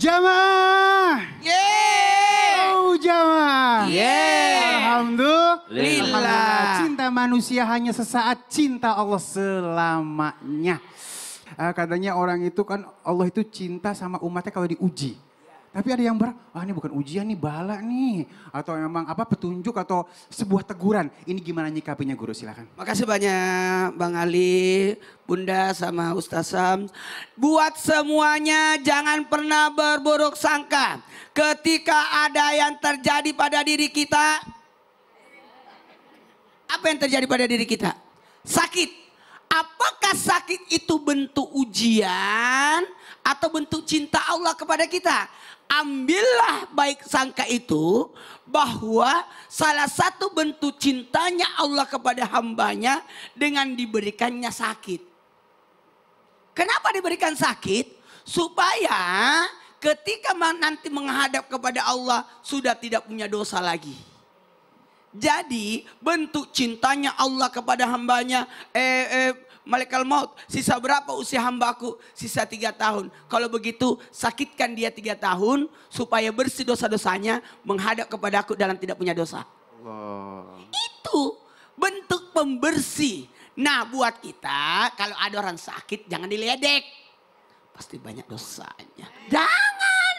Jamaah. Yeay. Oh jamaah. Yeay. Alhamdulillah. Cinta manusia hanya sesaat, cinta Allah selamanya. Katanya orang itu kan Allah itu cinta sama umatnya kalau diuji. Tapi ada yang ini bukan ujian nih, bala nih. Atau memang petunjuk atau sebuah teguran. Ini gimana nyikapinya guru, silakan. Makasih banyak Bang Ali, Bunda sama Ustaz Sam. Buat semuanya jangan pernah berburuk sangka. Ketika ada yang terjadi pada diri kita. Apa yang terjadi pada diri kita? Sakit. Apakah sakit itu bentuk ujian atau bentuk cinta Allah kepada kita? Ambillah baik sangka itu bahwa salah satu bentuk cintanya Allah kepada hambanya dengan diberikannya sakit. Kenapa diberikan sakit? Supaya ketika nanti menghadap kepada Allah sudah tidak punya dosa lagi. Jadi bentuk cintanya Allah kepada hambanya, malaikat maut, sisa berapa usia hambaku? Sisa 3 tahun. Kalau begitu sakitkan dia 3 tahun supaya bersih dosa-dosanya menghadap kepadaku dalam tidak punya dosa. Allah. Itu bentuk pembersih. Nah buat kita kalau ada orang sakit jangan diledek. Pasti banyak dosanya. Jangan.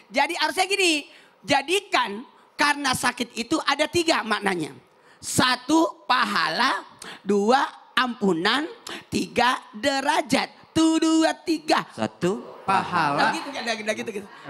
Jadi harusnya gini. Jadikan karena sakit itu ada 3 maknanya. 1 pahala, 2 ampunan, 3 derajat. 1, 2, 3. 1 pahala.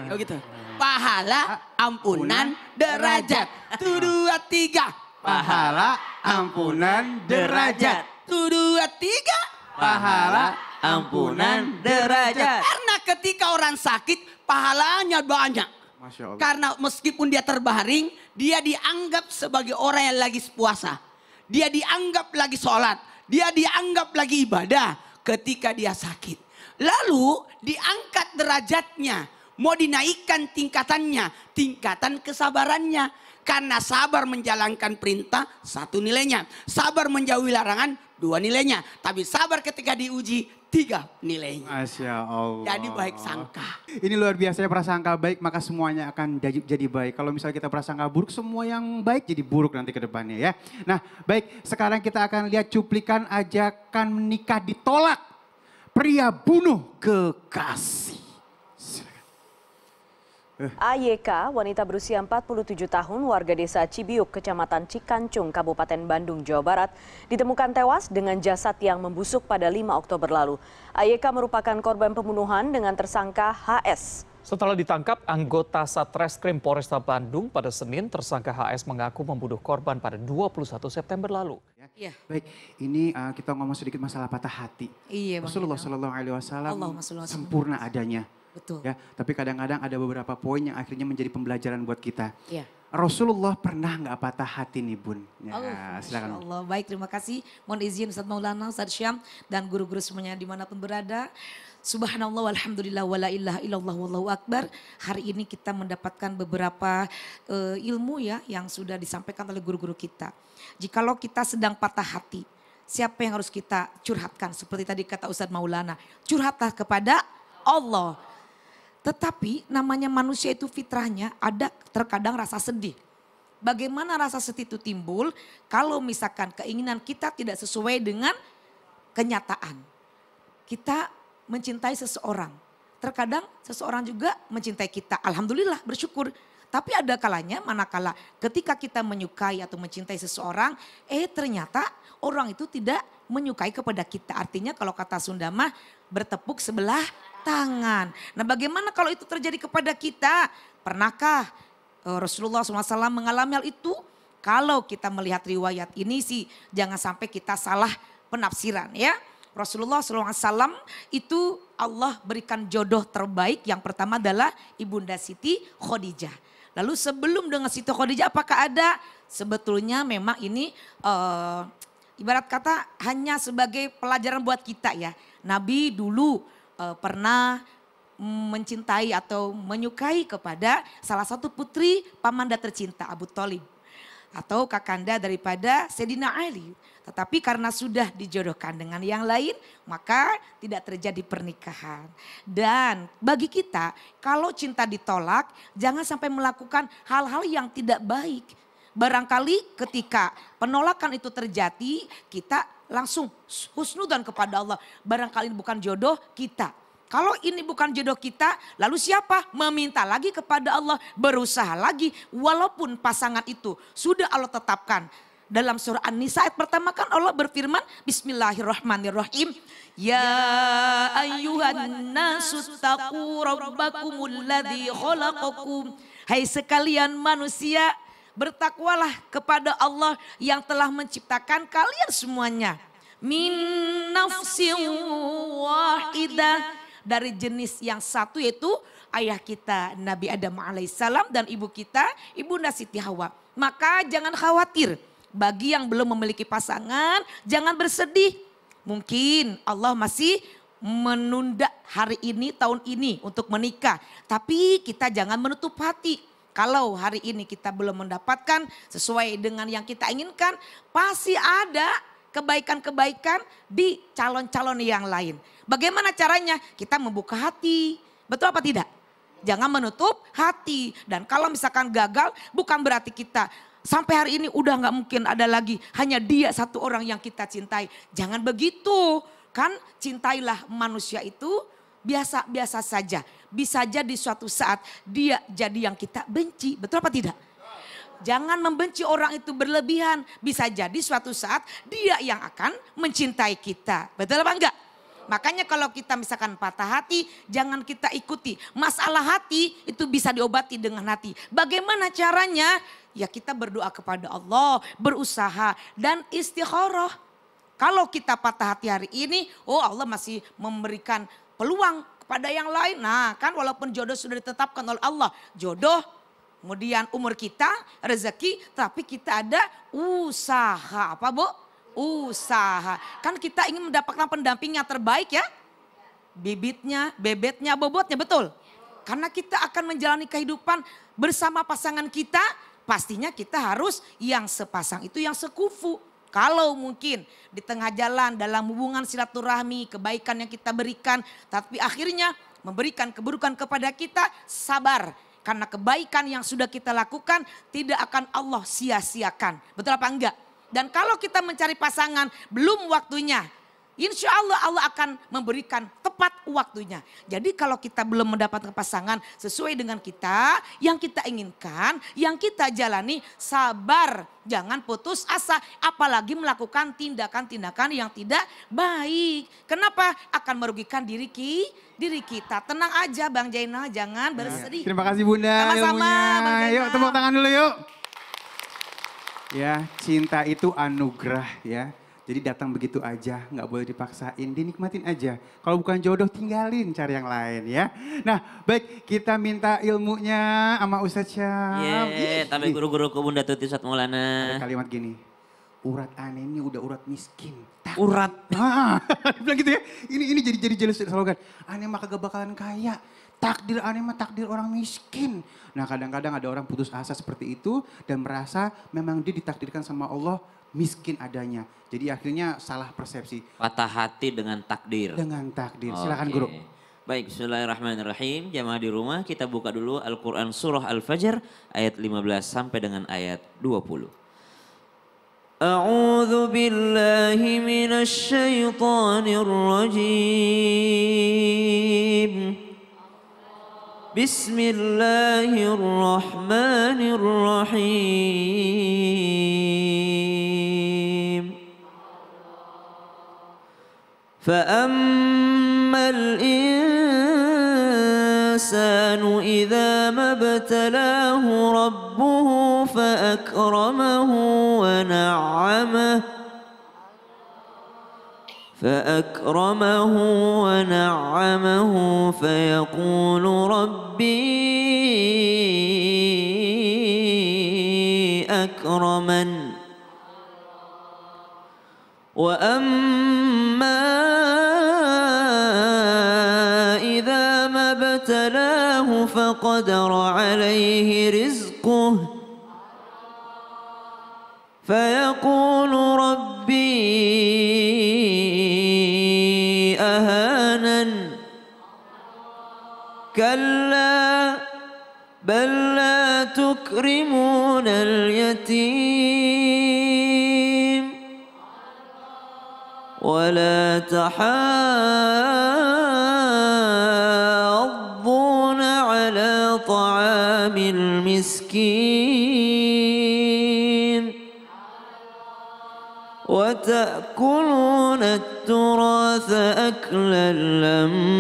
Gitu. Pahala, ampunan, derajat. 1, 2, 3. Pahala, ampunan, derajat. 1, 2, 3. Pahala, ampunan, derajat. Karena ketika orang sakit pahalanya banyak. Masya Allah. Karena meskipun dia terbaring, dia dianggap sebagai orang yang lagi puasa. Dia dianggap lagi sholat. Dia dianggap lagi ibadah ketika dia sakit. Lalu diangkat derajatnya. Mau dinaikkan tingkatannya. Tingkatan kesabarannya. Karena sabar menjalankan perintah 1 nilainya. Sabar menjauhi larangan 2 nilainya. Tapi sabar ketika diuji 3 nilainya. Masya Allah. Jadi baik sangka. Ini luar biasa ya, prasangka baik maka semuanya akan jadi baik. Kalau misalnya kita prasangka buruk, semua yang baik jadi buruk nanti ke depannya ya. Nah baik, sekarang kita akan lihat cuplikan ajakan menikah ditolak. Pria bunuh kekasih. AYK, wanita berusia 47 tahun, warga desa Cibiuk, kecamatan Cikancung, Kabupaten Bandung, Jawa Barat, ditemukan tewas dengan jasad yang membusuk pada 5 Oktober lalu. AYK merupakan korban pembunuhan dengan tersangka HS. Setelah ditangkap anggota Satreskrim Polresta Bandung pada Senin, tersangka HS mengaku membunuh korban pada 21 September lalu. Iya. Baik, ini kita ngomong sedikit masalah patah hati. Iya, Rasulullah SAW sempurna adanya. Betul. Ya, tapi kadang-kadang ada beberapa poin yang akhirnya menjadi pembelajaran buat kita. Iya. Rasulullah pernah nggak patah hati nih Bun? Ya, silakan. Allah. Baik, terima kasih. Mohon izin Ustaz Maulana, Ustaz Syam, dan guru-guru semuanya dimanapun berada. Subhanallah, walhamdulillah, wala ilaha illallah, wallahu akbar. Hari ini kita mendapatkan beberapa ilmu ya yang sudah disampaikan oleh guru-guru kita. Jikalau kita sedang patah hati, siapa yang harus kita curhatkan? Seperti tadi kata Ustaz Maulana, curhatlah kepada Allah. Tetapi namanya manusia itu fitrahnya ada terkadang rasa sedih. Bagaimana rasa sedih itu timbul kalau misalkan keinginan kita tidak sesuai dengan kenyataan. Kita mencintai seseorang. Terkadang seseorang juga mencintai kita. Alhamdulillah bersyukur. Tapi ada kalanya manakala ketika kita menyukai atau mencintai seseorang. Ternyata orang itu tidak menyukai kepada kita. Artinya kalau kata Sunda mah bertepuk sebelah tangan. Nah bagaimana kalau itu terjadi kepada kita? Pernahkah Rasulullah SAW mengalami hal itu? Kalau kita melihat riwayat ini sih jangan sampai kita salah penafsiran ya. Rasulullah SAW itu Allah berikan jodoh terbaik. Yang pertama adalah Ibunda Siti Khadijah. Lalu sebelum dengan Siti Khadijah apakah ada? Sebetulnya memang ini ibarat kata hanya sebagai pelajaran buat kita ya. Nabi dulu pernah mencintai atau menyukai kepada salah satu putri pamanda tercinta Abu Thalib. Atau kakanda daripada Sayyidina Ali. Tetapi karena sudah dijodohkan dengan yang lain, maka tidak terjadi pernikahan. Dan bagi kita, kalau cinta ditolak, jangan sampai melakukan hal-hal yang tidak baik. Barangkali ketika penolakan itu terjadi, kita langsung husnudzon kepada Allah. Barangkali bukan jodoh kita. Kalau ini bukan jodoh kita, lalu siapa? Meminta lagi kepada Allah, berusaha lagi. Walaupun pasangan itu sudah Allah tetapkan. Dalam surah An-Nisa ayat pertama kan Allah berfirman, Bismillahirrahmanirrahim. Ya ayyuhan nasu taqu rabbakumul ladzi khalaqakum. Hai sekalian manusia, bertakwalah kepada Allah yang telah menciptakan kalian semuanya. Min nafsin wahidah, dari jenis yang satu, yaitu ayah kita Nabi Adam alaihissalam dan ibu kita Ibunda Siti Hawa. Maka jangan khawatir, bagi yang belum memiliki pasangan jangan bersedih. Mungkin Allah masih menunda hari ini, tahun ini untuk menikah. Tapi kita jangan menutup hati. Kalau hari ini kita belum mendapatkan sesuai dengan yang kita inginkan, pasti ada kebaikan-kebaikan di calon-calon yang lain. Bagaimana caranya? Kita membuka hati. Betul apa tidak? Jangan menutup hati. Dan kalau misalkan gagal, bukan berarti kita sampai hari ini udah gak mungkin ada lagi. Hanya dia satu orang yang kita cintai. Jangan begitu. Kan cintailah manusia itu biasa-biasa saja. Bisa jadi suatu saat dia jadi yang kita benci. Betul apa tidak? Jangan membenci orang itu berlebihan. Bisa jadi suatu saat dia yang akan mencintai kita. Betul apa enggak? Makanya kalau kita misalkan patah hati, jangan kita ikuti. Masalah hati itu bisa diobati dengan hati. Bagaimana caranya? Ya kita berdoa kepada Allah, berusaha dan istikharah. Kalau kita patah hati hari ini, oh Allah masih memberikan peluang kepada yang lain. Nah kan walaupun jodoh sudah ditetapkan oleh Allah. Jodoh, kemudian umur kita, rezeki, tapi kita ada usaha. Apa Bu? Usaha. Kan kita ingin mendapatkan pendamping yang terbaik ya. Bibitnya, bebetnya, bobotnya, betul. Karena kita akan menjalani kehidupan bersama pasangan kita, pastinya kita harus yang sepasang itu, yang sekufu. Kalau mungkin di tengah jalan dalam hubungan silaturahmi, kebaikan yang kita berikan, tapi akhirnya memberikan keburukan kepada kita, sabar. Karena kebaikan yang sudah kita lakukan tidak akan Allah sia-siakan. Betul apa enggak? Dan kalau kita mencari pasangan belum waktunya, insya Allah Allah akan memberikan tepat waktunya. Jadi kalau kita belum mendapatkan pasangan sesuai dengan kita, yang kita inginkan, yang kita jalani, sabar. Jangan putus asa, apalagi melakukan tindakan-tindakan yang tidak baik. Kenapa? Akan merugikan diri kita. Tenang aja Bang Jainal, jangan bersedih. Terima kasih Bunda. Sama-sama Bang Jainal. Yuk tepuk tangan dulu yuk. Ya, cinta itu anugerah ya. Jadi datang begitu aja, nggak boleh dipaksain, dinikmatin aja. Kalau bukan jodoh tinggalin, cari yang lain ya. Nah baik, kita minta ilmunya sama Ustadz Syam. Tapi guru-guru ku Bunda Tuti Ustadz Maulana. Ada kalimat gini, urat aneh ini udah urat miskin. Urat. Nah, bilang gitu ya. Ini jadi jelas slogan. Aneh mah kagak bakalan kaya. Takdir aneh mah takdir orang miskin. Nah kadang-kadang ada orang putus asa seperti itu dan merasa memang dia ditakdirkan sama Allah miskin adanya. Jadi akhirnya salah persepsi. Patah hati dengan takdir. Dengan takdir. Silakan Guru. Baik, bismillahirrahmanirrahim. Jamaah di rumah kita buka dulu Al-Quran Surah Al-Fajr ayat 15 sampai dengan ayat 20. A'udzu billahi minasy syaithanir rajim. Bismillahirrahmanirrahim. فأما الإنسان إذا ما ابتلاه ربه فأكرمه ونعمه فيقول ربي أكرمن وأما إذا ما ابتلاه فقدر عليه رزقه فيقول ربي أهانن كلا بل لا تكرمون اليتيم ولا تحاضون على طعام المسكين وتأكلون التراث أكلا لما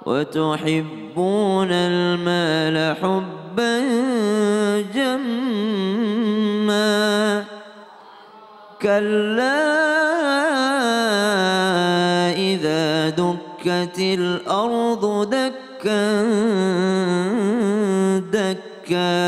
وتحبون المال حبا جما كلا إذا دكت الأرض دكا دكا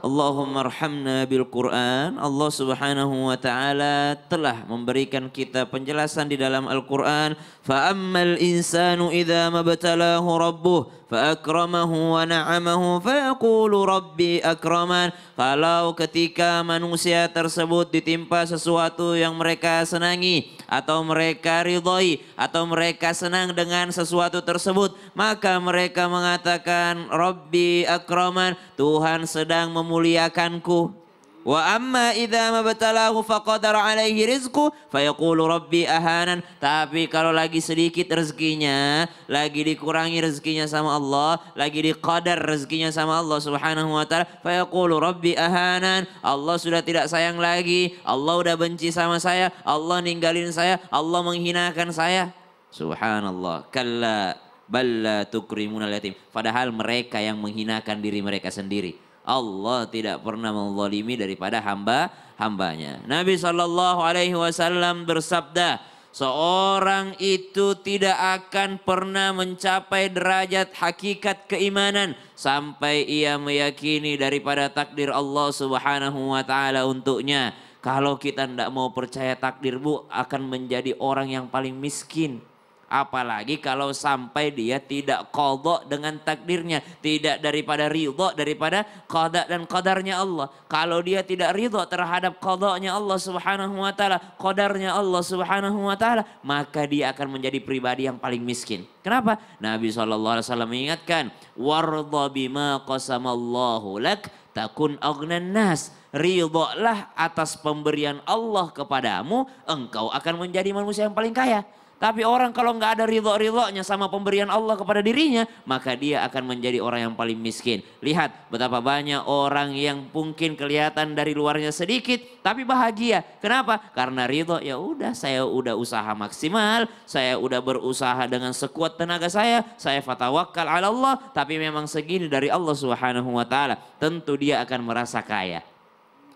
Allahumma arhamna bil Quran. Allah Subhanahu wa taala telah memberikan kita penjelasan di dalam Al-Quran. Fa ammal insanu idza mabtalahu rabbuh fa akramahu wa na'amahu fa yaqulu rabbi akraman. Kalau ketika manusia tersebut ditimpa sesuatu yang mereka senangi atau mereka ridhoi atau mereka senang dengan sesuatu tersebut, maka mereka mengatakan Rabbi akraman, Tuhan sedang memuliakanku. Wa amma idza mabtalahu faqadara alaihi rizqu fayaqulu rabbi ahanan. Tapi kalau lagi sedikit rezekinya, lagi dikurangi rezekinya sama Allah, lagi diqadar rezekinya sama Allah Subhanahu wa taala, fayaqulu rabbi ahanan. Allah sudah tidak sayang lagi, Allah udah benci sama saya, Allah ninggalin saya, Allah menghinakan saya. Subhanallah. Kalla balla tukrimunal yatim. Padahal mereka yang menghinakan diri mereka sendiri. Allah tidak pernah menzalimi daripada hambanya. Nabi SAW bersabda, seorang itu tidak akan pernah mencapai derajat hakikat keimanan sampai ia meyakini daripada takdir Allah Subhanahu wa taala untuknya. Kalau kita tidak mau percaya takdir, Bu, akan menjadi orang yang paling miskin. Apalagi kalau sampai dia tidak qadha dengan takdirnya, tidak daripada ridha daripada qada dan qadarnya Allah. Kalau dia tidak ridha terhadap qadanya Allah Subhanahu wa taala, qadarnya Allah Subhanahu wa taala, maka dia akan menjadi pribadi yang paling miskin. Kenapa? Nabi SAW mengingatkan, wardha bima qasamallahu lak takun aghnan nas. Ridhalah atas pemberian Allah kepadamu, engkau akan menjadi manusia yang paling kaya. Tapi orang kalau nggak ada ridho-ridhonya sama pemberian Allah kepada dirinya, maka dia akan menjadi orang yang paling miskin. Lihat betapa banyak orang yang mungkin kelihatan dari luarnya sedikit, tapi bahagia. Kenapa? Karena ridho, ya udah saya udah usaha maksimal, saya udah berusaha dengan sekuat tenaga saya fatawakkal ala Allah, tapi memang segini dari Allah Subhanahu wa taala. Tentu dia akan merasa kaya.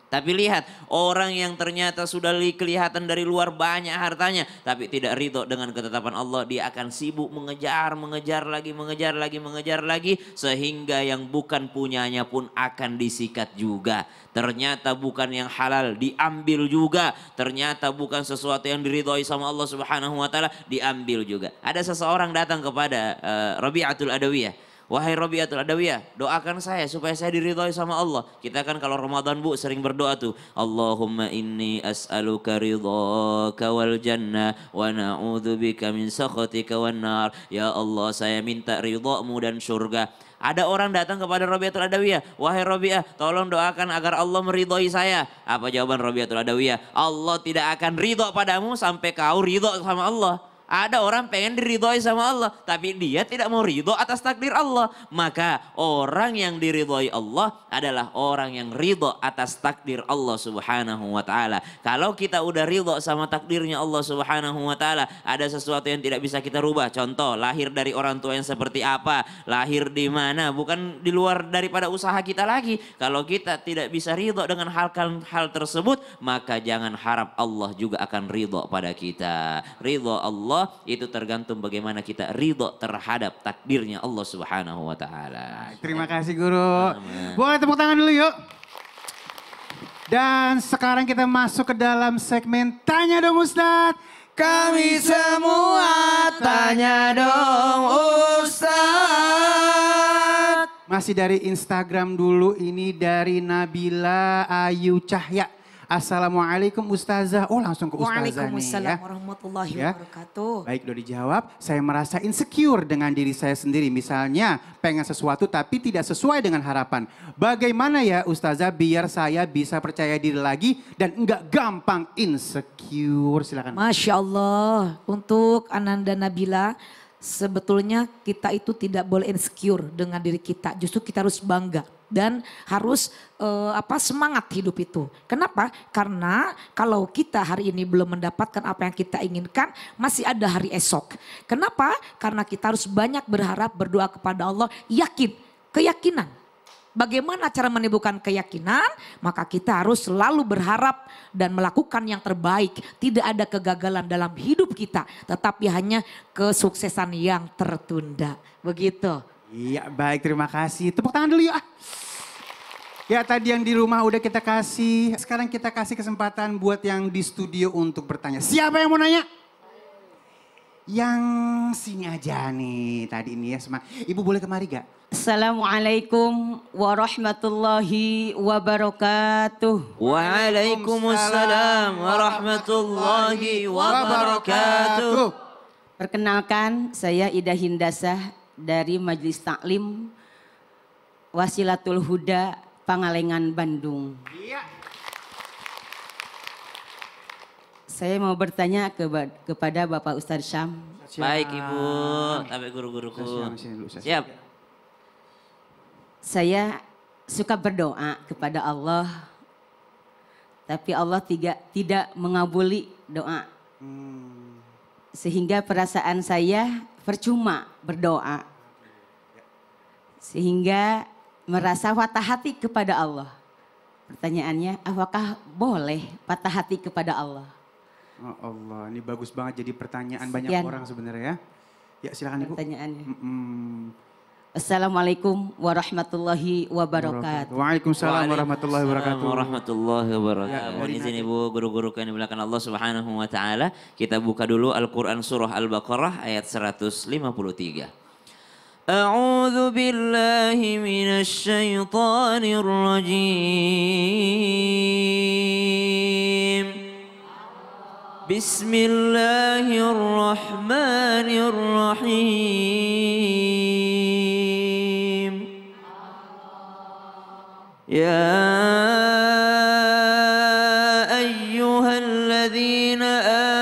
Tapi lihat orang yang ternyata sudah kelihatan dari luar banyak hartanya, tapi tidak ridho dengan ketetapan Allah, dia akan sibuk mengejar lagi, sehingga yang bukan punyanya pun akan disikat juga. Ternyata bukan yang halal diambil juga, ternyata bukan sesuatu yang diridhoi sama Allah Subhanahu wa taala diambil juga. Ada seseorang datang kepada Rabi'atul Adawiyah. Wahai Rabi'atul Adawiyah, doakan saya supaya saya diridhoi sama Allah. Kita kan kalau Ramadan, Bu, sering berdoa tuh. Allahumma inni as'aluka ridhaka wal jannah wa na'udzubika min sakhatika wan nar. Ya Allah, saya minta ridhamu dan surga. Ada orang datang kepada Rabi'atul Adawiyah. Wahai Rabi'ah, tolong doakan agar Allah meridhoi saya. Apa jawaban Rabi'atul Adawiyah? Allah tidak akan ridho padamu sampai kau ridho sama Allah. Ada orang pengen diridhoi sama Allah, tapi dia tidak mau ridho atas takdir Allah. Maka orang yang diridhoi Allah adalah orang yang ridho atas takdir Allah Subhanahu wa taala. Kalau kita udah ridho sama takdirnya Allah Subhanahu wa taala, ada sesuatu yang tidak bisa kita rubah. Contoh, lahir dari orang tua yang seperti apa, lahir di mana, bukan di luar daripada usaha kita lagi. Kalau kita tidak bisa ridho dengan hal tersebut, maka jangan harap Allah juga akan ridho pada kita. Ridho Allah itu tergantung bagaimana kita ridho terhadap takdirnya Allah Subhanahu wa taala. Terima kasih Guru. Boleh tepuk tangan dulu yuk. Dan sekarang kita masuk ke dalam segmen Tanya Dong Ustadz. Kami semua tanya dong Ustadz. Masih dari Instagram dulu, ini dari Nabila Ayu Cahya. Assalamualaikum Ustazah. Oh langsung ke Ustazah nih Waalaikumsalam ya. warahmatullahi Ya. wabarakatuh. Baik, udah dijawab. Saya merasa insecure dengan diri saya sendiri. Misalnya pengen sesuatu tapi tidak sesuai dengan harapan. Bagaimana ya Ustazah biar saya bisa percaya diri lagi dan enggak gampang insecure? Silakan. Masya Allah, untuk Ananda Nabila, sebetulnya kita itu tidak boleh insecure dengan diri kita. Justru kita harus bangga dan harus semangat hidup itu. Kenapa? Karena kalau kita hari ini belum mendapatkan apa yang kita inginkan, masih ada hari esok. Kenapa? Karena kita harus banyak berharap, berdoa kepada Allah, yakin, keyakinan. Bagaimana cara menimbulkan keyakinan? Maka kita harus selalu berharap dan melakukan yang terbaik. Tidak ada kegagalan dalam hidup kita, tetapi hanya kesuksesan yang tertunda. Begitu. Iya baik, terima kasih. Tepuk tangan dulu yuk. Ya tadi yang di rumah udah kita kasih. Sekarang kita kasih kesempatan buat yang di studio untuk bertanya. Siapa yang mau nanya? Yang sini aja nih tadi ini ya. Ibu boleh kemari gak? Assalamualaikum warahmatullahi wabarakatuh. Waalaikumsalam warahmatullahi wabarakatuh. Perkenalkan, saya Ida Hindasah dari Majelis Taklim Wasilatul Huda Pangalengan, Bandung. Iya. Saya mau bertanya kepada Bapak Ustadz Syam. Baik Ibu, sampai guru-guruku. Siap. Saya suka berdoa kepada Allah, tapi Allah tidak mengabuli doa. Sehingga perasaan saya percuma berdoa. Sehingga merasa patah hati kepada Allah. Pertanyaannya, apakah boleh patah hati kepada Allah? Oh Allah, ini bagus banget jadi pertanyaan banyak Sekian. orang sebenarnya ya. Ya silakan Ibu. Pertanyaannya. Assalamualaikum warahmatullahi wabarakatuh. Waalaikumsalam warahmatullahi wabarakatuh. Warahmatullahi wabarakatuh. Ya, Mohon izin Ibu, guru-guru yang dimulakan Allah Subhanahu wa taala. Kita buka dulu Al-Qur'an surah Al-Baqarah ayat 153. A'udzu billahi minasy syaithanir rajim. Bismillahirrahmanirrahim. Ya ayyuhalladzina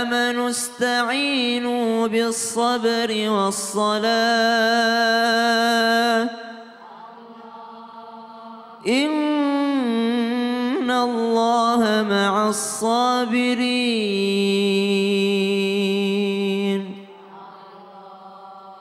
amanu ista'inu bis-sabri was-salah. Innallaha ma'as-sabirin.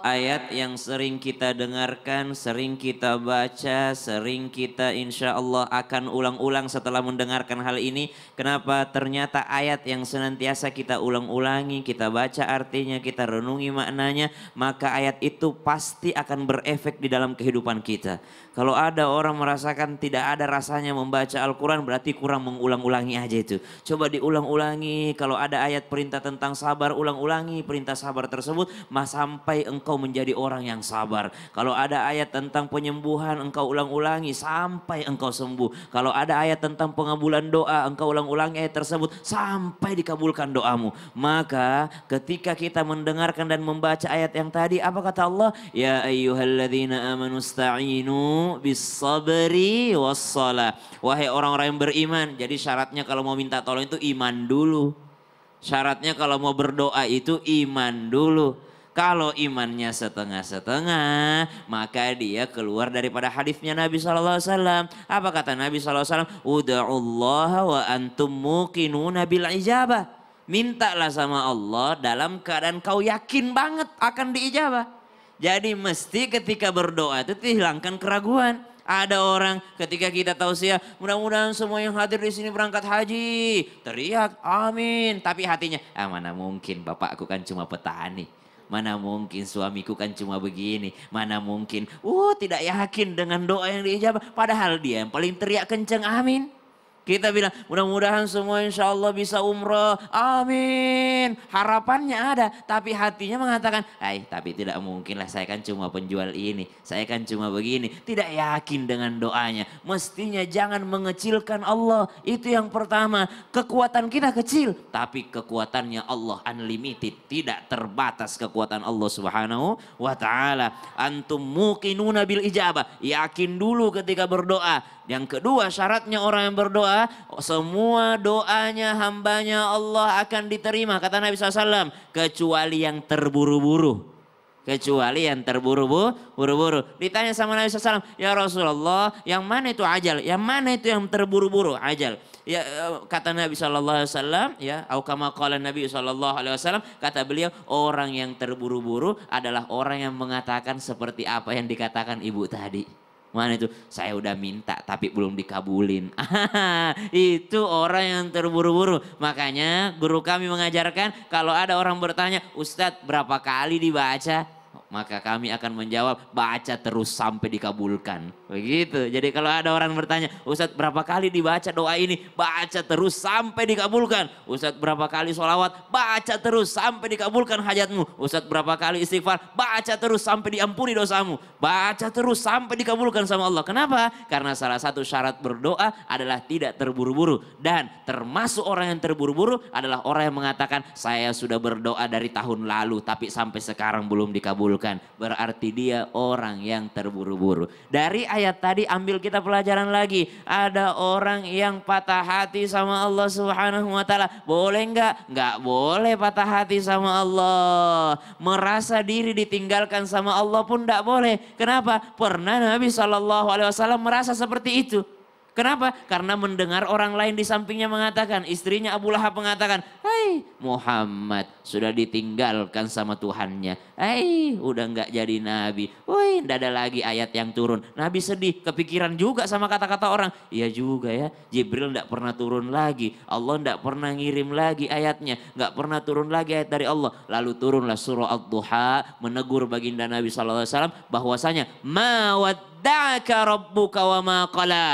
Ayat yang sering kita dengarkan, sering kita baca, sering kita insya Allah akan ulang-ulang setelah mendengarkan hal ini. Kenapa? Ternyata ayat yang senantiasa kita ulang-ulangi, kita baca artinya, kita renungi maknanya, maka ayat itu pasti akan berefek di dalam kehidupan kita. Kalau ada orang merasakan tidak ada rasanya membaca Al-Quran, berarti kurang mengulang-ulangi aja itu. Coba diulang-ulangi, kalau ada ayat perintah tentang sabar, ulang-ulangi perintah sabar tersebut, sampai engkau menjadi orang yang sabar. Kalau ada ayat tentang penyembuhan, engkau ulang-ulangi sampai engkau sembuh. Kalau ada ayat tentang pengabulan doa, engkau ulang-ulangi ayat tersebut sampai dikabulkan doamu. Maka ketika kita mendengarkan dan membaca ayat yang tadi, apa kata Allah? Ya ayyuhalladzina amanu sta'inu bis-sabri was-salah. Wahai orang-orang yang beriman, jadi syaratnya kalau mau minta tolong itu iman dulu. Syaratnya kalau mau berdoa itu iman dulu. Kalau imannya setengah-setengah, maka dia keluar daripada hadisnya Nabi SAW. Apa kata Nabi SAW? Uda'ullaha wa antum muqinuna bil ijabah. Mintalah sama Allah dalam keadaan kau yakin banget akan diijabah. Jadi mesti ketika berdoa itu dihilangkan keraguan. Ada orang ketika kita tausiah, mudah-mudahan semua yang hadir di sini berangkat haji. Teriak, amin. Tapi hatinya, mana mungkin bapakku kan cuma petani. Mana mungkin suamiku kan cuma begini. Mana mungkin, tidak yakin dengan doa yang diijabah. Padahal dia yang paling teriak kenceng, amin. Kita bilang mudah-mudahan semua insya Allah bisa umroh. Amin. Harapannya ada. Tapi hatinya mengatakan, tapi tidak mungkin lah, saya kan cuma penjual ini. Saya kan cuma begini. Tidak yakin dengan doanya. Mestinya jangan mengecilkan Allah. Itu yang pertama. Kekuatan kita kecil. Tapi kekuatannya Allah unlimited. Tidak terbatas kekuatan Allah Subhanahu wa ta'ala. Antum muqinuna bil ijabah. Yakin dulu ketika berdoa. Yang kedua, syaratnya orang yang berdoa, semua doanya hambanya Allah akan diterima. Kata Nabi SAW, kecuali yang terburu-buru. Kecuali yang terburu-buru. Ditanya sama Nabi SAW, ya Rasulullah, yang mana itu ajal? Yang mana itu yang terburu-buru? Ajal. Ya, kata Nabi SAW, ya, au kama qala Nabi SAW, kata beliau, orang yang terburu-buru adalah orang yang mengatakan seperti apa yang dikatakan ibu tadi. Mana itu? Saya udah minta tapi belum dikabulin. Itu orang yang terburu-buru. Makanya guru kami mengajarkan kalau ada orang bertanya, Ustadz berapa kali dibaca? Maka kami akan menjawab, baca terus sampai dikabulkan. Begitu. Jadi kalau ada orang bertanya, Ustadz berapa kali dibaca doa ini? Baca terus sampai dikabulkan. Ustadz berapa kali sholawat? Baca terus sampai dikabulkan hajatmu. Ustadz berapa kali istighfar? Baca terus sampai diampuni dosamu. Baca terus sampai dikabulkan sama Allah. Kenapa? Karena salah satu syarat berdoa adalah tidak terburu-buru. Dan termasuk orang yang terburu-buru adalah orang yang mengatakan, saya sudah berdoa dari tahun lalu tapi sampai sekarang belum dikabulkan. Berarti dia orang yang terburu-buru. Dari ayat tadi ambil kita pelajaran lagi. Ada orang yang patah hati sama Allah Subhanahu wa ta'ala. Boleh enggak? Enggak boleh patah hati sama Allah. Merasa diri ditinggalkan sama Allah pun enggak boleh. Kenapa? Pernah Nabi SAW merasa seperti itu. Kenapa? Karena mendengar orang lain di sampingnya mengatakan, istrinya Abu Lahab mengatakan, hai Muhammad sudah ditinggalkan sama Tuhannya. Udah nggak jadi nabi. Woi, nggak ada lagi ayat yang turun. Nabi sedih, kepikiran juga sama kata-kata orang. Iya juga ya, Jibril nggak pernah turun lagi. Allah nggak pernah ngirim lagi ayatnya. Nggak pernah turun lagi ayat dari Allah. Lalu turunlah surah Ad-Duha menegur baginda Nabi SAW bahwasanya ma wadda'aka rabbuka wa ma qala.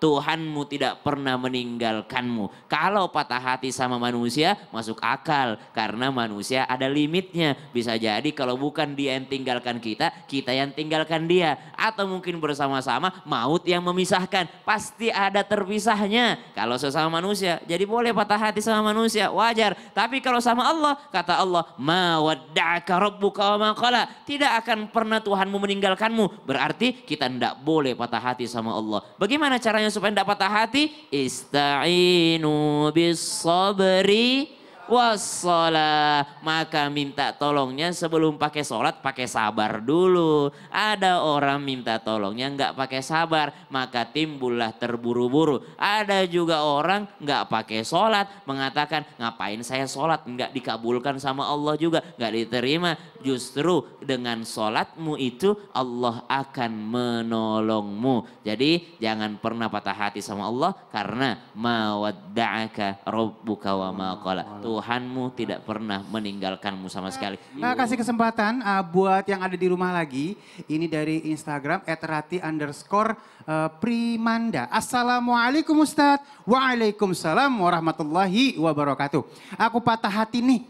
Tuhanmu tidak pernah meninggalkanmu. Kalau patah hati sama manusia masuk akal. Karena manusia ada limitnya. Bisa jadi kalau bukan dia yang tinggalkan kita, kita yang tinggalkan dia. Atau mungkin bersama-sama maut yang memisahkan. Pasti ada terpisahnya kalau sesama manusia. Jadi boleh patah hati sama manusia, wajar. Tapi kalau sama Allah, kata Allah, ma wadda'aka rabbuka wa ma qala. Tidak akan pernah Tuhanmu meninggalkanmu. Berarti kita tidak boleh patah hati sama Allah. Bagaimana caranya supaya tidak patah hati? Ista'inu bis sabri wassalah. Maka minta tolongnya sebelum pakai sholat pakai sabar dulu. Ada orang minta tolongnya nggak pakai sabar, maka timbullah terburu-buru. Ada juga orang nggak pakai sholat mengatakan, ngapain saya sholat, nggak dikabulkan sama Allah juga, nggak diterima. Justru dengan sholatmu itu Allah akan menolongmu. Jadi jangan pernah patah hati sama Allah, karena ma wadda'aka rabbuka wa ma qala. Tuhanmu tidak pernah meninggalkanmu sama sekali. Kasih kesempatan buat yang ada di rumah lagi. Ini dari Instagram @rati_primanda. Assalamualaikum Ustadz. Waalaikumsalam warahmatullahi wabarakatuh. Aku patah hati nih.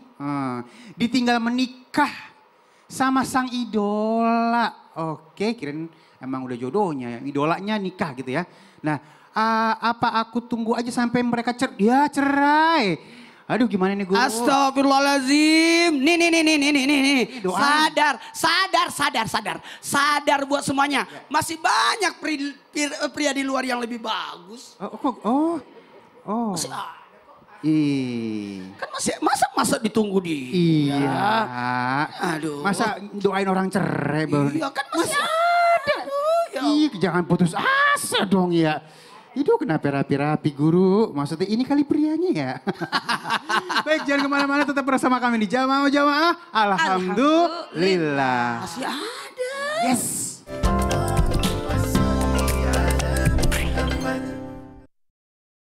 Ditinggal menikah sama sang idola. Oke, kirain emang udah jodohnya, yang idolanya nikah gitu ya. Nah, apa aku tunggu aja sampai mereka cerai? Aduh, gimana nih, Guru? Astagfirullahaladzim. Nih. Doa. Sadar buat semuanya. Masih banyak pria di luar yang lebih bagus. Masih ada. Kan masa ditunggu dia. Iya. Aduh. Masa doain orang cerai baru? Iya kan masih ada. Jangan putus asa dong ya. Itu kenapa rapi-rapi, Guru? Maksudnya ini kali prianya ya. Baik, jangan kemana-mana, tetap bersama kami di Jamaah. Alhamdulillah. Masih ada. Yes.